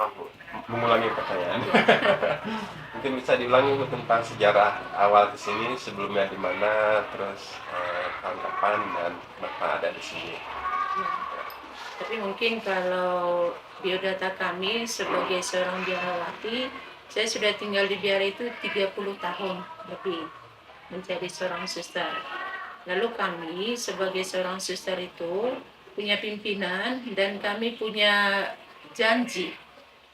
Maaf Bu, mengulangi pertanyaan. Mungkin bisa diulangi Bu tentang sejarah awal di sini, sebelumnya di mana, terus tahun kapan dan kenapa ada di sini. Ya. Tapi mungkin kalau biodata kami sebagai seorang biarawati, saya sudah tinggal di Biara itu 30 tahun lebih menjadi seorang suster. Lalu kami sebagai seorang suster itu punya pimpinan dan kami punya janji.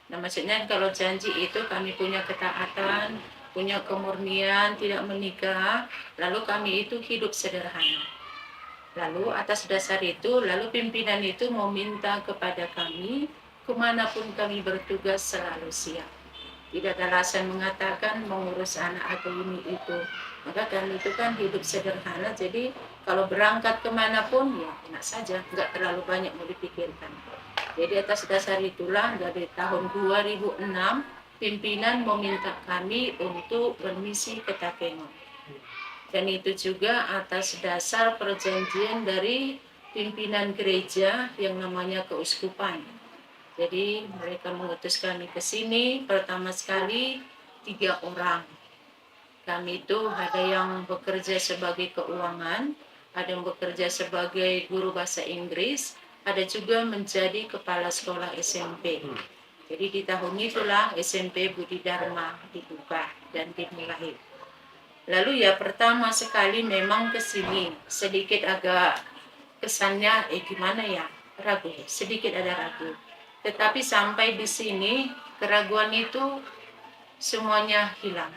Nah, maksudnya kalau janji itu kami punya ketaatan, punya kemurnian, tidak menikah, lalu kami itu hidup sederhana. Lalu atas dasar itu, lalu pimpinan itu meminta kepada kami, kemanapun kami bertugas selalu siap. Tidak ada alasan mengatakan mengurus anak atau ini itu. Maka kami itu kan hidup sederhana, jadi kalau berangkat kemanapun ya enak saja, nggak terlalu banyak mau dipikirkan. Jadi atas dasar itulah dari tahun 2006 pimpinan meminta kami untuk bermisi ke Takengon. Dan itu juga atas dasar perjanjian dari pimpinan gereja yang namanya keuskupan. Jadi mereka mengutus kami ke sini pertama sekali 3 orang. Kami itu ada yang bekerja sebagai keuangan, ada yang bekerja sebagai guru bahasa Inggris, ada juga menjadi kepala sekolah SMP. Jadi di tahun itulah SMP Budi Dharma dibuka dan dimulai. Lalu ya pertama sekali memang ke sini sedikit agak kesannya gimana ya, ragu, sedikit ada ragu. Tetapi sampai di sini keraguan itu semuanya hilang.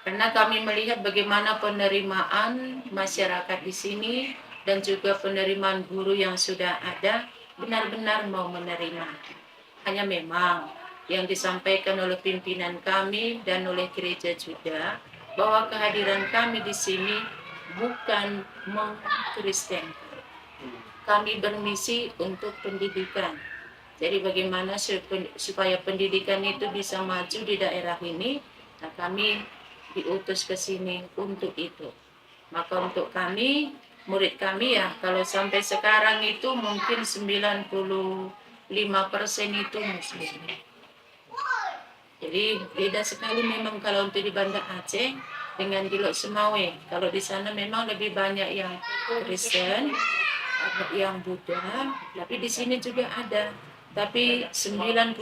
Karena kami melihat bagaimana penerimaan masyarakat di sini dan juga penerimaan guru yang sudah ada benar-benar mau menerima. Hanya memang yang disampaikan oleh pimpinan kami dan oleh gereja juga bahwa kehadiran kami di sini bukan mengkristenkan. Kami bermisi untuk pendidikan. Jadi bagaimana supaya pendidikan itu bisa maju di daerah ini, nah kami diutus ke sini untuk itu. Maka untuk kami, murid kami ya, kalau sampai sekarang itu mungkin 95% itu muslim. Jadi beda sekali memang kalau untuk di Banda Aceh dengan di Lok Sumawe. Kalau di sana memang lebih banyak yang Kristen, yang Buddha, tapi di sini juga ada. Tapi 95%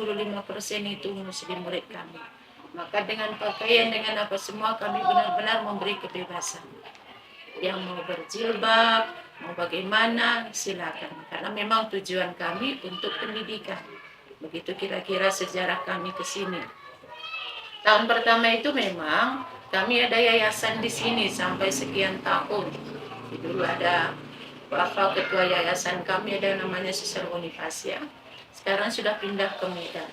itu muslim murid kami. Maka dengan pakaian, dengan apa semua kami benar-benar memberi kebebasan. Yang mau berjilbab, mau bagaimana, silakan. Karena memang tujuan kami untuk pendidikan. Begitu kira-kira sejarah kami ke sini. Tahun pertama itu memang kami ada yayasan di sini sampai sekian tahun. Dulu ada Bapak Ketua Yayasan kami ada namanya Suster Bonifasia. Sekarang sudah pindah ke Medan.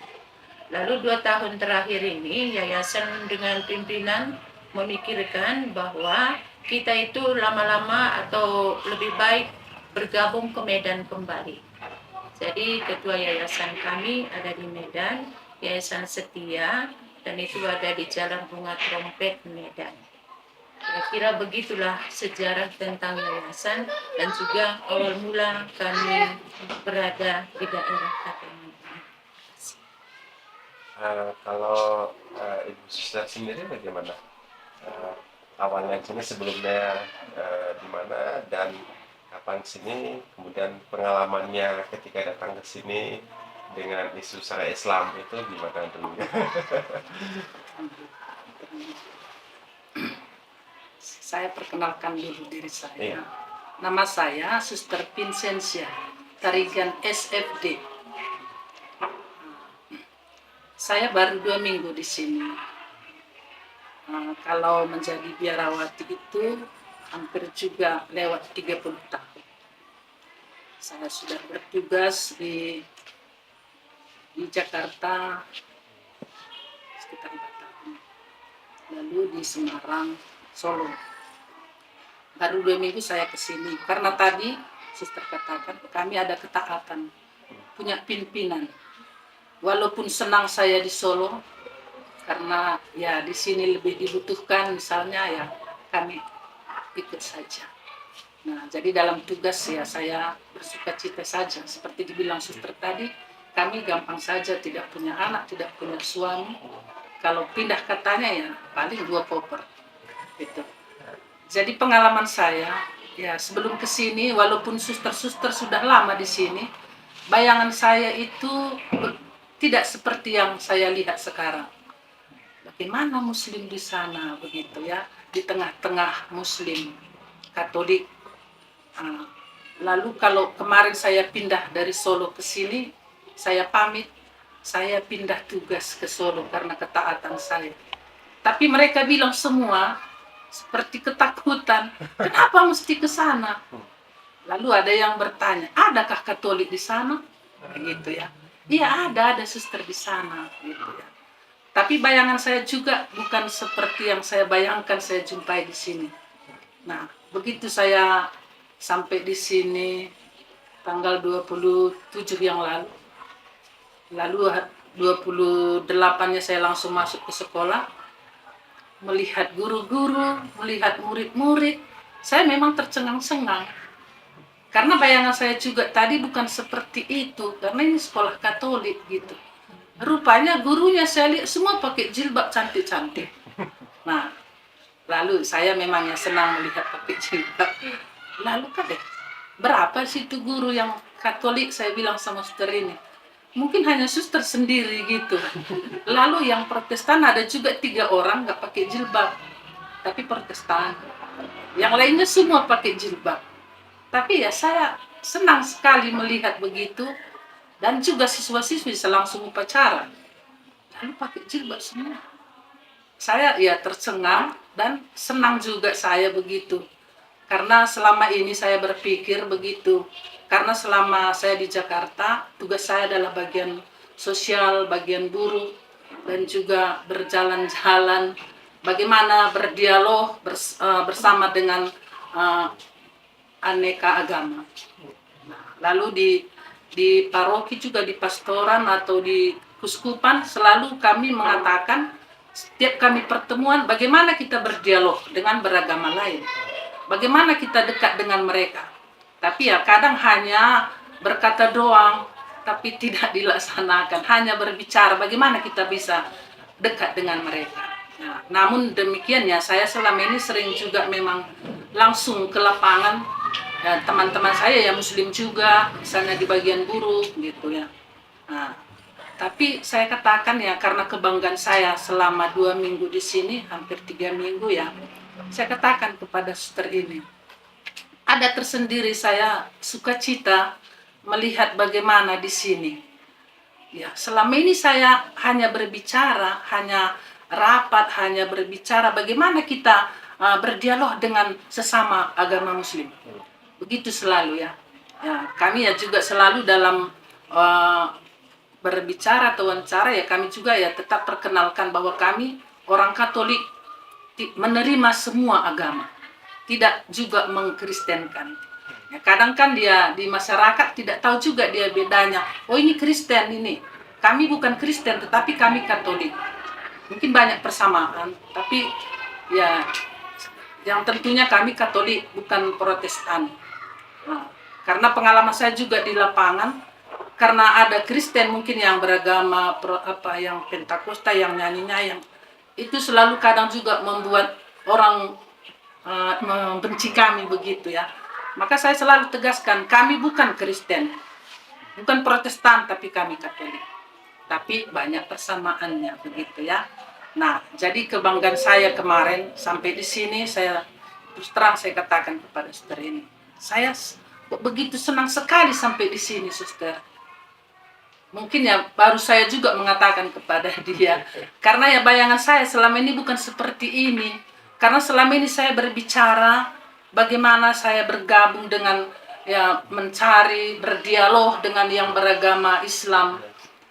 Lalu 2 tahun terakhir ini yayasan dengan pimpinan memikirkan bahwa kita itu lama-lama atau lebih baik bergabung ke Medan kembali. Jadi ketua yayasan kami ada di Medan, Yayasan Setia, dan itu ada di Jalan Bunga Trompet, Medan. Kira-kira begitulah sejarah tentang yayasan dan juga awal mula kami berada di daerah Takengon. Kalau Ibu Suster sendiri bagaimana? Awalnya sini sebelumnya di mana dan kapan sini, kemudian pengalamannya ketika datang ke sini dengan isu syariat Islam itu gimana dulu? Saya perkenalkan dulu diri saya. Iya. Nama saya Suster Vincentia Tarigan SFD. Saya baru 2 minggu di sini. Kalau menjadi biarawati itu hampir juga lewat 30 tahun. Saya sudah bertugas di Jakarta sekitar 4 tahun. Lalu di Semarang, Solo. Baru 2 minggu saya ke sini. Karena tadi Suster katakan kami ada ketaatan, punya pimpinan. Walaupun senang saya di Solo, karena ya di sini lebih dibutuhkan misalnya ya kami ikut saja. Nah jadi dalam tugas ya saya bersuka cita saja seperti dibilang Suster tadi, kami gampang saja tidak punya anak, tidak punya suami. Kalau pindah katanya ya paling 2 koper gitu. Jadi pengalaman saya ya sebelum ke sini, walaupun suster-suster sudah lama di sini, bayangan saya itu tidak seperti yang saya lihat sekarang. Bagaimana Muslim di sana begitu ya, di tengah-tengah Muslim Katolik. Lalu kalau kemarin saya pindah dari Solo ke sini, saya pamit, saya pindah tugas ke Solo karena ketaatan saya. Tapi mereka bilang semua seperti ketakutan, kenapa mesti ke sana? Lalu ada yang bertanya, adakah Katolik di sana? Begitu ya. Iya ada suster di sana, gitu ya. Tapi bayangan saya juga bukan seperti yang saya bayangkan saya jumpai di sini. Nah, begitu saya sampai di sini tanggal 27 yang lalu 28-nya saya langsung masuk ke sekolah, melihat guru-guru, melihat murid-murid, saya memang tercengang-cengang. Karena bayangan saya juga tadi bukan seperti itu, karena ini sekolah Katolik gitu. Rupanya gurunya saya lihat semua pakai jilbab cantik-cantik. Nah, lalu saya memang yang senang melihat pakai jilbab. Lalu berapa sih itu guru yang Katolik? Saya bilang sama suster ini. Mungkin hanya suster sendiri gitu. Lalu yang Protestan ada juga 3 orang nggak pakai jilbab, tapi Protestan. Yang lainnya semua pakai jilbab. Tapi ya saya senang sekali melihat begitu, dan juga siswa-siswi langsung upacara. Lalu pakai jilbab semua. Saya ya tercengang dan senang juga saya begitu. Karena selama ini saya berpikir begitu. Karena selama saya di Jakarta, tugas saya adalah bagian sosial, bagian buruh, dan juga berjalan-jalan, bagaimana berdialog bersama dengan aneka agama. Lalu di paroki juga, di pastoran atau di kuskupan, selalu kami mengatakan setiap kami pertemuan bagaimana kita berdialog dengan beragama lain, bagaimana kita dekat dengan mereka. Tapi ya kadang hanya berkata doang, tapi tidak dilaksanakan, hanya berbicara bagaimana kita bisa dekat dengan mereka. Nah, namun demikian ya, saya selama ini sering juga memang langsung ke lapangan. Ya, teman-teman saya ya Muslim juga, misalnya di bagian buruh gitu ya. Nah, tapi saya katakan ya, karena kebanggaan saya selama 2 minggu di sini, hampir 3 minggu ya, saya katakan kepada suster ini, ada tersendiri saya sukacita melihat bagaimana di sini. Ya, selama ini saya hanya berbicara, hanya rapat, hanya berbicara bagaimana kita berdialog dengan sesama agama Muslim. Begitu selalu ya. Ya, kami ya juga selalu dalam berbicara atau wawancara ya, kami juga ya tetap perkenalkan bahwa kami orang Katolik menerima semua agama, tidak juga mengkristenkan. Ya, kadang kan dia di masyarakat tidak tahu juga dia bedanya. Oh ini Kristen ini. Kami bukan Kristen tetapi kami Katolik. Mungkin banyak persamaan, tapi ya yang tentunya kami Katolik bukan Protestan. Nah, karena pengalaman saya juga di lapangan, karena ada Kristen mungkin yang beragama yang Pentakosta, yang nyanyinya yang itu selalu kadang juga membuat orang membenci kami begitu ya. Maka saya selalu tegaskan, kami bukan Kristen, bukan Protestan, tapi kami Katolik. Tapi banyak persamaannya begitu ya. Nah, jadi kebanggaan saya kemarin sampai di sini, saya terus terang saya katakan kepada suster ini, saya begitu senang sekali sampai di sini suster. Mungkin ya baru saya juga mengatakan kepada dia, karena ya bayangan saya selama ini bukan seperti ini. Karena selama ini saya berbicara bagaimana saya bergabung dengan ya mencari berdialog dengan yang beragama Islam.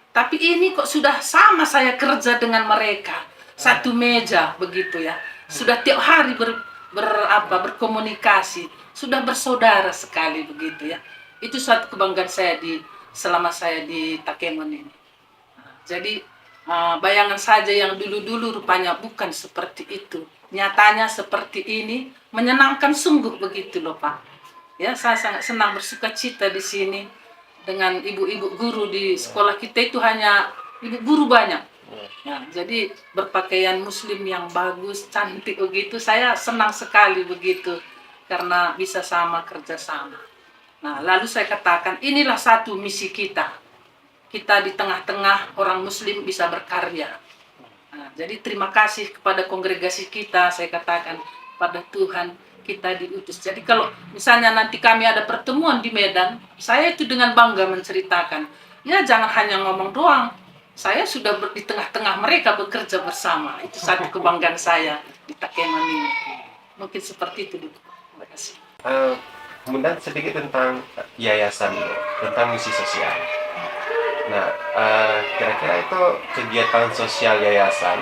Tapi ini kok sudah sama saya kerja dengan mereka, satu meja begitu ya. Sudah tiap hari berkomunikasi, sudah bersaudara sekali begitu ya. Itu suatu kebanggaan saya selama saya di Takengon ini. Jadi bayangan saja yang dulu-dulu rupanya bukan seperti itu. Nyatanya seperti ini, menyenangkan sungguh begitu loh Pak. Ya, saya sangat senang bersuka cita di sini. dengan ibu-ibu guru di sekolah kita itu hanya ibu guru banyak. Ya, jadi berpakaian muslim yang bagus, cantik begitu, saya senang sekali begitu karena bisa sama kerjasama. Nah, lalu saya katakan inilah satu misi kita. Kita di tengah-tengah orang muslim bisa berkarya. Nah, jadi terima kasih kepada kongregasi kita, saya katakan pada Tuhan kita diutus. Jadi kalau misalnya nanti kami ada pertemuan di Medan, saya itu dengan bangga menceritakan, ya jangan hanya ngomong doang, saya sudah di tengah-tengah mereka bekerja bersama. Itu satu kebanggaan saya di Takengon ini. Mungkin seperti itu. Terima kasih. Kemudian sedikit tentang yayasan, tentang misi sosial. Nah, kira-kira itu kegiatan sosial yayasan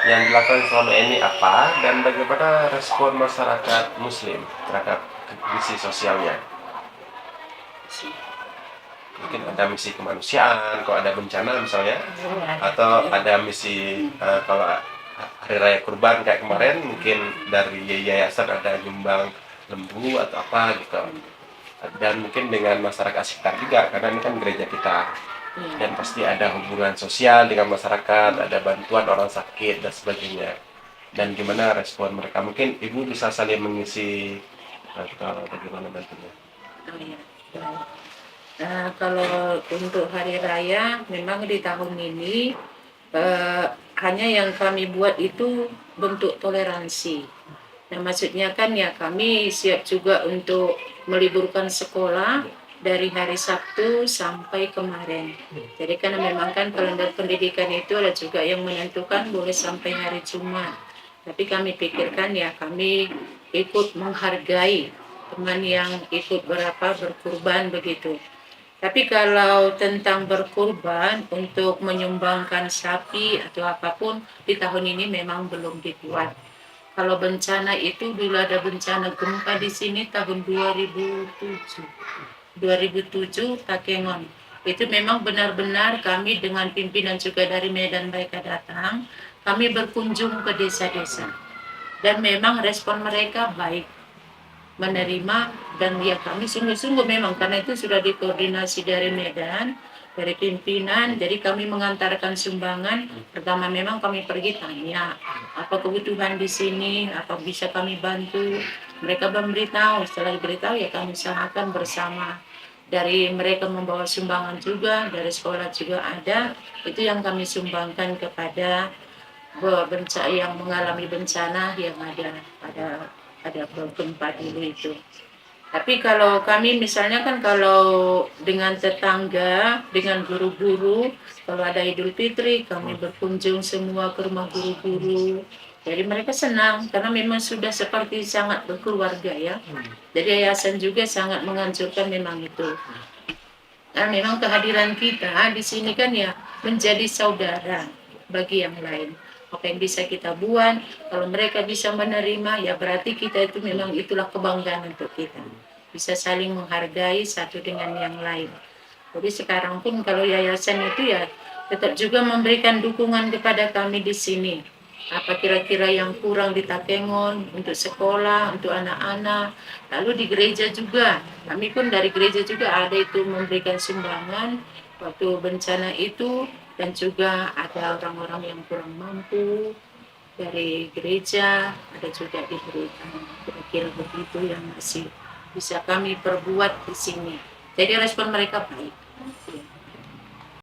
yang dilakukan selama ini apa, dan bagaimana respon masyarakat muslim terhadap misi sosialnya? Mungkin ada misi kemanusiaan kalau ada bencana misalnya, atau ada misi kalau hari raya kurban kayak kemarin, mungkin dari yayasan ada nyumbang lembu atau apa gitu, dan mungkin dengan masyarakat sekitar juga karena ini kan gereja kita, dan pasti ada hubungan sosial dengan masyarakat, ada bantuan orang sakit dan sebagainya. Dan gimana respon mereka? Mungkin ibu bisa saling mengisi atau bagaimana bantunya? Nah, kalau untuk hari raya memang di tahun ini hanya yang kami buat itu bentuk toleransi. Nah, maksudnya kan ya kami siap juga untuk meliburkan sekolah dari hari Sabtu sampai kemarin. Jadi karena memang kan kalender pendidikan itu ada juga yang menentukan boleh sampai hari Jumat. Tapi kami pikirkan ya kami ikut menghargai teman yang ikut berkurban begitu. Tapi kalau tentang berkurban untuk menyumbangkan sapi atau apapun di tahun ini memang belum dibuat. Kalau bencana itu dulu ada bencana gempa di sini tahun 2007 Takengon. Itu memang benar-benar kami dengan pimpinan juga dari Medan mereka datang, kami berkunjung ke desa-desa. Dan memang respon mereka baik, menerima, dan ya kami sungguh-sungguh memang karena itu sudah dikoordinasi dari Medan, dari pimpinan, jadi kami mengantarkan sumbangan. Pertama memang kami pergi tanya apa kebutuhan di sini, apa bisa kami bantu. Mereka memberitahu, setelah diberitahu ya kami usahakan bersama. Dari mereka membawa sumbangan juga, dari sekolah juga ada, itu yang kami sumbangkan kepada bencana yang mengalami bencana yang ada gempa dulu itu. Tapi kalau kami misalnya kan kalau dengan tetangga, dengan guru-guru, kalau ada Idul Fitri kami berkunjung semua ke rumah guru-guru. Jadi mereka senang karena memang sudah seperti sangat berkeluarga ya. Jadi yayasan juga sangat menganjurkan memang itu. Nah, memang kehadiran kita di sini kan ya menjadi saudara bagi yang lain. Apa yang bisa kita buat, kalau mereka bisa menerima, ya berarti kita itu memang itulah kebanggaan untuk kita. Bisa saling menghargai satu dengan yang lain. Jadi sekarang pun kalau yayasan itu ya tetap juga memberikan dukungan kepada kami di sini. Apa kira-kira yang kurang di Takengon untuk sekolah, untuk anak-anak. Lalu di gereja juga, kami pun dari gereja juga ada itu memberikan sumbangan waktu bencana itu, dan juga ada orang-orang yang kurang mampu dari gereja, ada juga diberikan kira-kira begitu yang masih bisa kami perbuat di sini. Jadi respon mereka baik.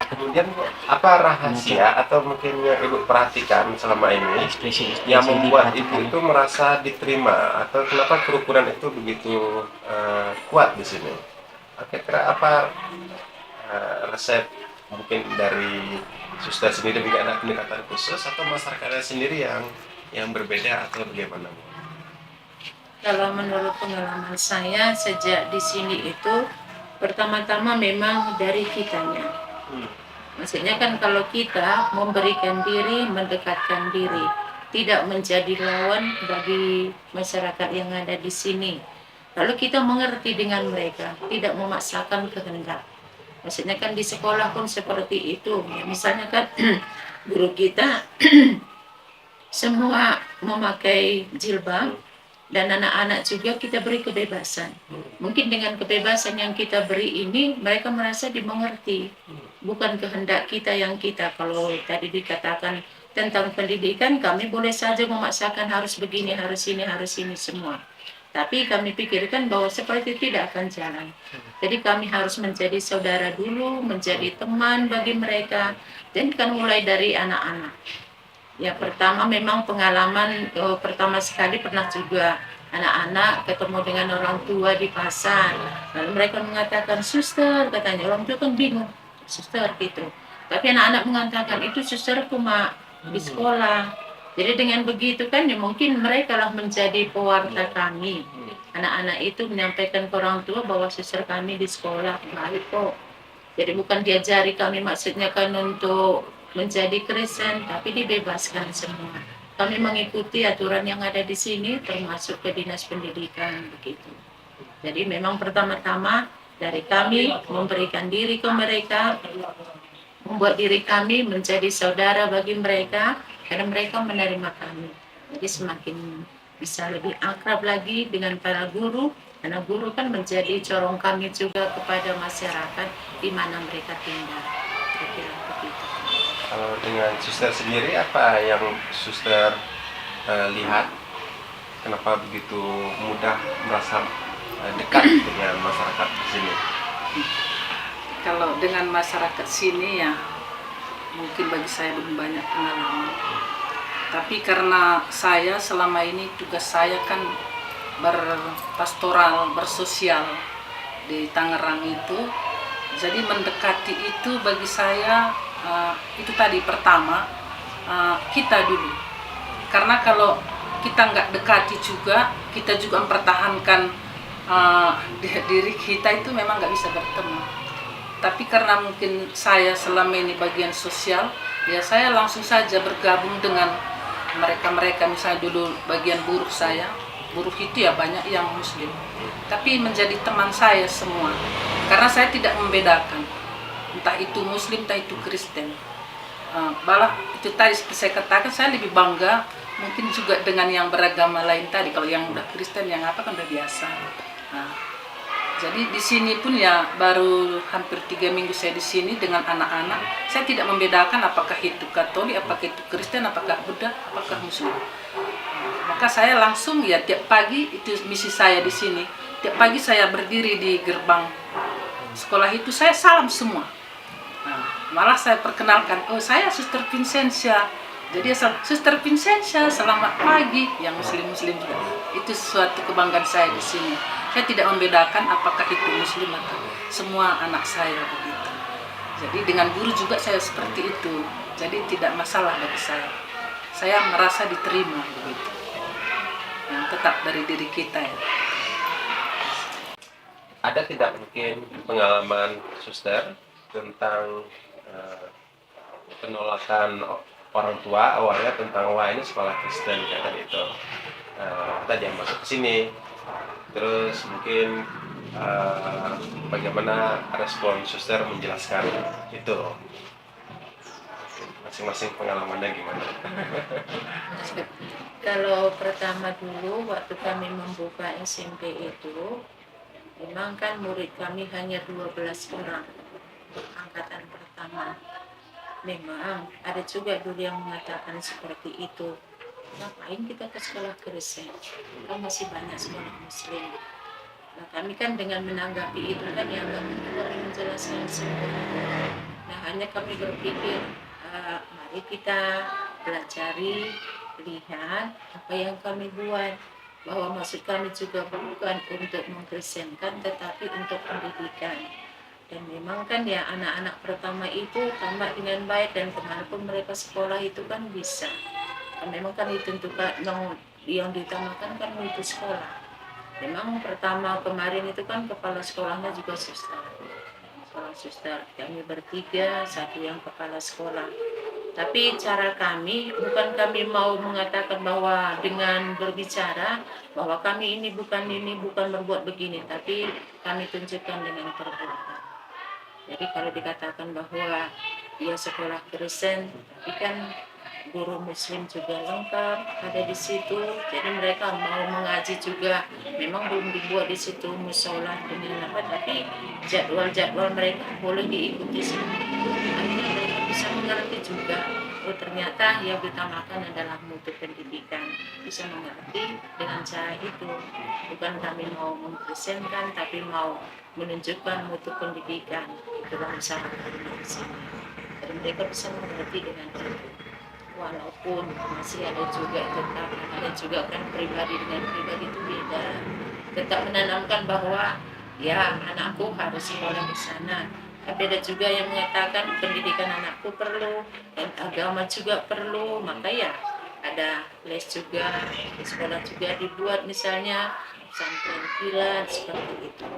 Kemudian apa rahasia atau mungkin yang ibu perhatikan selama ini yang membuat ibu itu merasa diterima, atau kenapa kerukunan itu begitu kuat di sini? Kira-kira apa resep mungkin dari suster sendiri, mungkin ada pendekatan khusus atau masyarakatnya sendiri yang berbeda atau bagaimana? Kalau menurut pengalaman saya sejak di sini itu pertama-tama memang dari kitanya. Maksudnya kan kalau kita memberikan diri, mendekatkan diri, tidak menjadi lawan bagi masyarakat yang ada di sini. Lalu kita mengerti dengan mereka, tidak memaksakan kehendak. Maksudnya kan di sekolah pun seperti itu. Ya, misalnya kan guru kita semua memakai jilbab, dan anak-anak juga kita beri kebebasan. Mungkin dengan kebebasan yang kita beri ini mereka merasa dimengerti, bukan kehendak kita yang kita. Kalau tadi dikatakan tentang pendidikan, kami boleh saja memaksakan harus begini, harus ini semua. Tapi kami pikirkan bahwa seperti itu tidak akan jalan. Jadi kami harus menjadi saudara dulu, menjadi teman bagi mereka, dan kan mulai dari anak-anak. Ya pertama memang pengalaman pertama sekali pernah juga anak-anak ketemu dengan orang tua di pasar. Lalu mereka mengatakan, suster, katanya orang tua kan bingung, suster gitu. Tapi anak-anak mengatakan itu susterku mak di sekolah. Jadi dengan begitu kan ya mungkin mereka lah menjadi pewarta kami. Anak-anak itu menyampaikan ke orang tua bahwa suster kami di sekolah baik kok. Jadi bukan diajari kami maksudnya kan untuk menjadi Kristen, tapi dibebaskan semua. Kami mengikuti aturan yang ada di sini, termasuk ke dinas pendidikan begitu. Jadi memang pertama-tama dari kami memberikan diri ke mereka, membuat diri kami menjadi saudara bagi mereka, karena mereka menerima kami. Jadi semakin bisa lebih akrab lagi dengan para guru, karena guru kan menjadi corong kami juga kepada masyarakat di mana mereka tinggal. Kira-kira begitu. Kalau dengan suster sendiri apa yang suster lihat kenapa begitu mudah merasa dekat dengan masyarakat di sini? Kalau dengan masyarakat sini ya mungkin bagi saya belum banyak pengalaman. Tapi karena saya selama ini tugas saya kan berpastoral, bersosial di Tangerang itu, jadi mendekati itu bagi saya itu tadi pertama kita dulu. Karena kalau kita nggak dekati juga, kita juga mempertahankan diri kita itu memang nggak bisa bertemu. Tapi karena mungkin saya selama ini bagian sosial, ya saya langsung saja bergabung dengan mereka-mereka. Misalnya dulu bagian buruh saya, buruh itu ya banyak yang muslim, tapi menjadi teman saya semua. Karena saya tidak membedakan, entah itu muslim, entah itu Kristen. Malah itu tadi seperti saya katakan, saya lebih bangga mungkin juga dengan yang beragama lain tadi. Kalau yang udah Kristen, yang apa kan udah biasa. Jadi di sini pun ya baru hampir 3 minggu saya di sini dengan anak-anak. Saya tidak membedakan apakah itu Katolik, apakah itu Kristen, apakah Buddha, apakah Muslim. Maka saya langsung ya tiap pagi, itu misi saya di sini. Tiap pagi saya berdiri di gerbang sekolah itu, saya salam semua. Malah saya perkenalkan, oh saya Suster Vincentia. Jadi Suster Vincentia, selamat pagi, yang muslim-muslim juga. Itu suatu kebanggaan saya di sini. Saya tidak membedakan apakah itu muslim atau semua anak saya begitu. Jadi dengan guru juga saya seperti itu. Jadi tidak masalah bagi saya. Saya merasa diterima begitu. Yang tetap dari diri kita ya. Ada tidak mungkin pengalaman suster tentang penolakan orang tua awalnya tentang wah ini sekolah Kristen kayak tadi itu, kita jangan masuk ke sini, terus mungkin bagaimana respon suster menjelaskan itu, masing-masing pengalamannya gimana? Kalau pertama dulu waktu kami membuka SMP itu, memang kan murid kami hanya 12 orang angkatan pertama. Memang ada juga dulu yang mengatakan seperti itu, ngapain kita ke sekolah Kristen, kan masih banyak sekolah muslim. Nah kami kan dengan menanggapi itu kan yang kami menjelaskan semua. Nah hanya kami berpikir, mari kita pelajari, lihat apa yang kami buat, bahwa maksud kami juga bukan untuk mengkristenkan tetapi untuk pendidikan. Dan memang kan ya anak-anak pertama itu tamat dengan baik dan kemanapun mereka sekolah itu kan bisa. Dan memang kan ditentukan yang diutamakan kan itu sekolah. Memang pertama kemarin itu kan kepala sekolahnya juga suster. Sekolah suster, kami bertiga, satu yang kepala sekolah. Tapi cara kami, bukan kami mau mengatakan bahwa dengan berbicara bahwa kami ini bukan berbuat begini, tapi kami tunjukkan dengan perbuatan. Jadi kalau dikatakan bahwa dia sekolah Kristen, tapi kan guru muslim juga lengkap ada di situ, jadi mereka mau mengaji juga memang belum dibuat di situ musola dengan apa, tapi jadwal mereka boleh diikuti semua. Akhirnya mereka bisa mengerti juga, oh ternyata yang diutamakan adalah mutu pendidikan, bisa mengerti dengan cara itu. Bukan kami mau mempresentkan, tapi mau menunjukkan mutu pendidikan, itulah usaha kami di sini. Dan mereka bisa mengerti dengan itu. Walaupun masih ada juga kan pribadi dengan pribadi itu beda. Tetap menanamkan bahwa ya anakku harus sekolah di sana. Tapi ada juga yang mengatakan pendidikan anakku perlu dan agama juga perlu, maka ya ada les juga, di sekolah juga dibuat misalnya pesantren kilat seperti itu.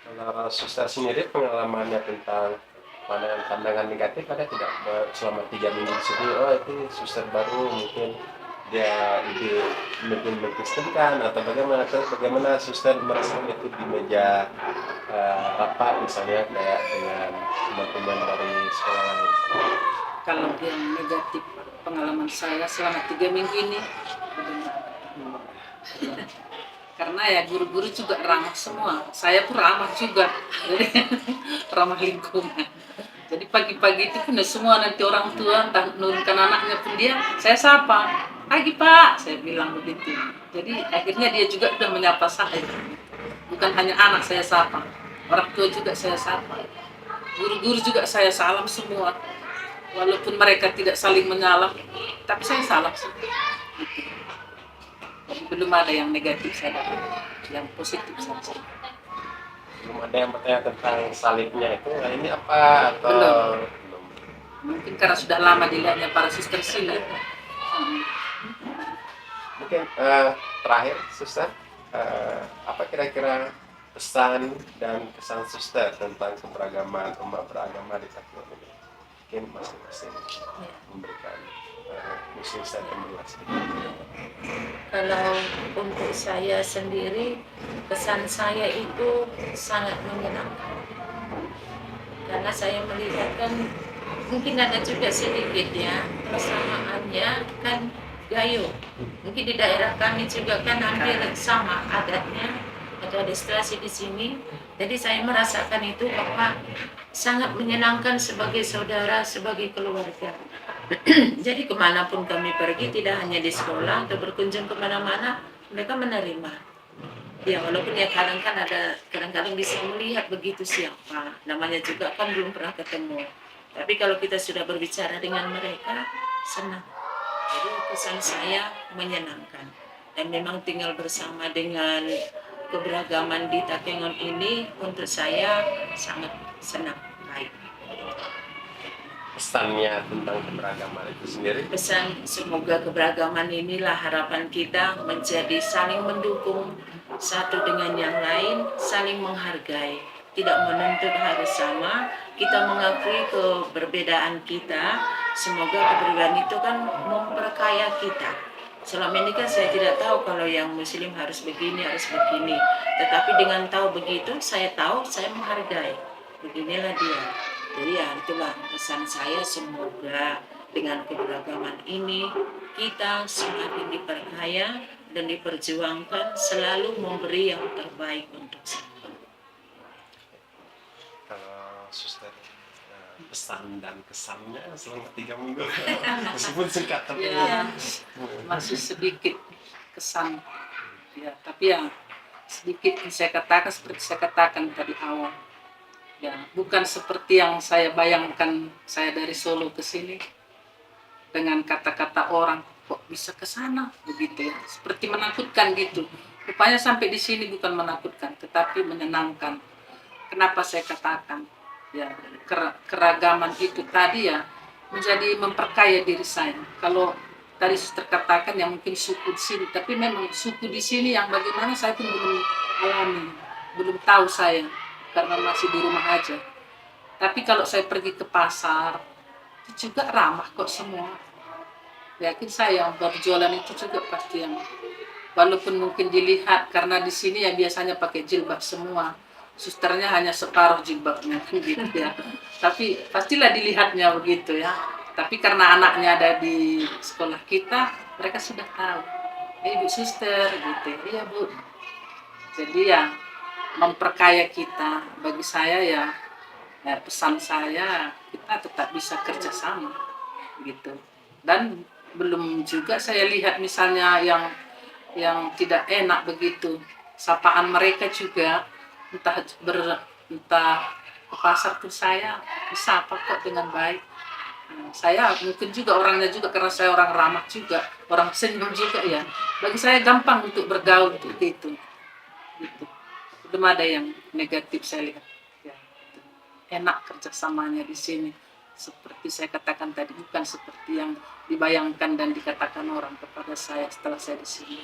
Kalau suster sendiri pengalamannya tentang pandangan negatif ada tidak selama 3 minggu di sini? Oh itu suster baru mungkin dia lebih mengkristenkan atau bagaimana suster merasakan itu di meja rapat misalnya kayak dengan teman-teman dari sekolah lain? Kalau yang negatif pengalaman saya selama 3 minggu ini, karena ya guru-guru juga ramah semua, saya pun ramah juga, jadi ramah lingkungan. Jadi pagi-pagi itu pun semua nanti orang tua entah menurunkan anaknya pun dia, saya sapa, pagi pak, saya bilang begitu. Jadi akhirnya dia juga sudah menyapa saya. Bukan hanya anak saya sapa, orang tua juga saya sapa. Guru-guru juga saya salam semua. Walaupun mereka tidak saling menyalam, tapi saya salam semua. Gitu. Jadi belum ada yang negatif saya dapat, yang positif saja. Belum ada yang bertanya tentang salibnya itu, nah ini apa atau Belum. belum? Mungkin karena sudah lama dilihatnya para suster sini. Mungkin terakhir suster, apa kira-kira pesan dan kesan suster tentang keberagaman umat beragama di Takwa ini? Mungkin masing-masing memberikan muslim saya menjelaskan. Kalau untuk saya sendiri, kesan saya itu sangat menyenangkan. Karena saya melihat kan, mungkin ada juga sedikit ya, persamaannya kan gayo. Mungkin di daerah kami juga kan hampir sama adatnya, ada administrasi di sini. Jadi saya merasakan itu bahwa sangat menyenangkan sebagai saudara, sebagai keluarga. Jadi kemanapun kami pergi, tidak hanya di sekolah atau berkunjung kemana-mana, mereka menerima. Ya walaupun ya kadang-kadang bisa melihat begitu siapa, namanya juga kan belum pernah ketemu. Tapi kalau kita sudah berbicara dengan mereka, senang. Jadi kesan saya menyenangkan. Dan memang tinggal bersama dengan keberagaman di Takengon ini untuk saya sangat senang, baik. Pesannya tentang keberagaman itu sendiri? Pesan semoga keberagaman inilah harapan kita menjadi saling mendukung satu dengan yang lain, saling menghargai, tidak menuntut harus sama, kita mengakui keberbedaan kita. Semoga keberbedaan itu kan memperkaya kita. Selama ini kan saya tidak tahu kalau yang muslim harus begini, tetapi dengan tahu begitu, saya tahu, saya menghargai, beginilah dia. Jadi ya itulah pesan saya, semoga dengan keberagaman ini kita semakin diperkaya dan diperjuangkan, selalu memberi yang terbaik untuk semua. Kalau suster pesan dan kesannya selama 3 minggu meskipun singkat tapi Ya, masih sedikit kesan. Ya, tapi ya sedikit saya katakan seperti saya katakan tadi awal. Ya, bukan seperti yang saya bayangkan saya dari Solo ke sini dengan kata-kata orang kok bisa ke sana begitu ya, seperti menakutkan gitu. Rupanya sampai di sini bukan menakutkan, tetapi menyenangkan. Kenapa saya katakan ya keragaman itu tadi ya menjadi memperkaya diri saya. Kalau tadi suster katakan yang mungkin suku di sini, tapi memang suku di sini yang bagaimana saya pun belum alami, belum tahu saya. Karena masih di rumah aja. Tapi kalau saya pergi ke pasar, itu juga ramah kok semua. Yakin saya berjualan itu juga pasti yang, walaupun mungkin dilihat karena di sini ya biasanya pakai jilbab semua. susternya hanya separuh jilbabnya kan gitu ya. Tapi pastilah dilihatnya begitu ya. Tapi karena anaknya ada di sekolah kita, mereka sudah tahu. Ibu suster gitu. Iya Bu. Jadi ya memperkaya kita. Bagi saya ya, ya pesan saya kita tetap bisa kerjasama gitu. Dan belum juga saya lihat misalnya yang tidak enak begitu. Sapaan mereka juga entah ke pasar tuh saya disapa kok dengan baik. Saya mungkin juga orangnya juga karena saya orang ramah juga, orang senyum juga ya. Bagi saya gampang untuk bergaul gitu. Gitu. Belum ada yang negatif saya lihat. Ya, gitu. Enak kerjasamanya di sini. Seperti saya katakan tadi, bukan seperti yang dibayangkan dan dikatakan orang kepada saya setelah saya di sini.